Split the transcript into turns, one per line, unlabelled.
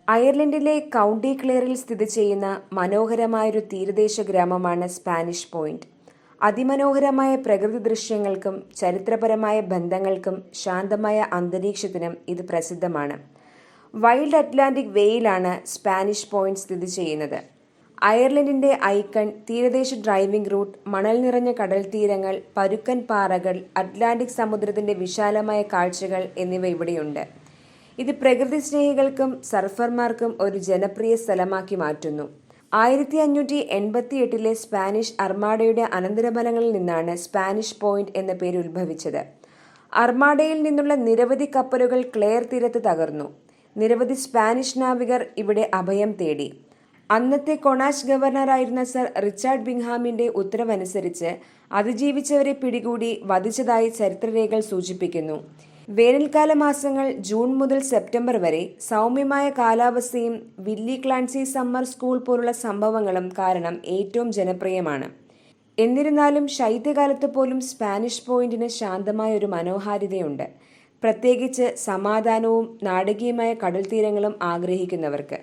അയർലൻഡിലെ county ക്ലെയറിൽ സ്ഥിതി ചെയ്യുന്ന മനോഹരമായൊരു തീരദേശ ഗ്രാമമാണ് സ്പാനിഷ് പോയിന്റ്. അതിമനോഹരമായ പ്രകൃതി ദൃശ്യങ്ങൾക്കും ചരിത്രപരമായ ബന്ധങ്ങൾക്കും ശാന്തമായ അന്തരീക്ഷത്തിനും ഇത് പ്രസിദ്ധമാണ്. വൈൽഡ് അറ്റ്ലാന്റിക് വേയിലാണ് സ്പാനിഷ് പോയിന്റ് സ്ഥിതി ചെയ്യുന്നത്. അയർലൻഡിന്റെ ഐക്കൺ, തീരദേശ ഡ്രൈവിംഗ് റൂട്ട്, മണൽ നിറഞ്ഞ കടൽ തീരങ്ങൾ, പരുക്കൻ പാറകൾ, അറ്റ്ലാന്റിക് സമുദ്രത്തിന്റെ വിശാലമായ കാഴ്ചകൾ എന്നിവ ഇവിടെയുണ്ട്. ഇത് പ്രകൃതി സ്നേഹികൾക്കും സർഫർമാർക്കും ഒരു ജനപ്രിയ സ്ഥലമാക്കി മാറ്റുന്നു. 1588 സ്പാനിഷ് അർമാഡയുടെ അനന്തരഫലങ്ങളിൽ നിന്നാണ് സ്പാനിഷ് പോയിന്റ് എന്ന പേര് ഉത്ഭവിച്ചത്. അർമാഡയിൽ നിന്നുള്ള നിരവധി കപ്പലുകൾ ക്ലെയർ തീരത്ത് തകർന്നു. നിരവധി സ്പാനിഷ് നാവികർ ഇവിടെ അഭയം തേടി. അന്നത്തെ കൊണാഷ് ഗവർണറായിരുന്ന സർ റിച്ചാർഡ് ബിങ്ഹാമിന്റെ ഉത്തരവനുസരിച്ച് അതിജീവിച്ചവരെ പിടികൂടി വധിച്ചതായി ചരിത്രരേഖകൾ സൂചിപ്പിക്കുന്നു. വേനൽക്കാല മാസങ്ങൾ ജൂൺ മുതൽ സെപ്റ്റംബർ വരെ സൗമ്യമായ കാലാവസ്ഥയും വില്ലി ക്ലാൻസി സമ്മർ സ്കൂൾ പോലുള്ള സംഭവങ്ങളും കാരണം ഏറ്റവും ജനപ്രിയമാണ്. എന്നിരുന്നാലും ശൈത്യകാലത്ത് പോലും സ്പാനിഷ് പോയിന്റിന് ശാന്തമായ ഒരു മനോഹാരിതയുണ്ട്, പ്രത്യേകിച്ച് സമാധാനവും നാടകീയമായ കടൽത്തീരങ്ങളും ആഗ്രഹിക്കുന്നവർക്ക്.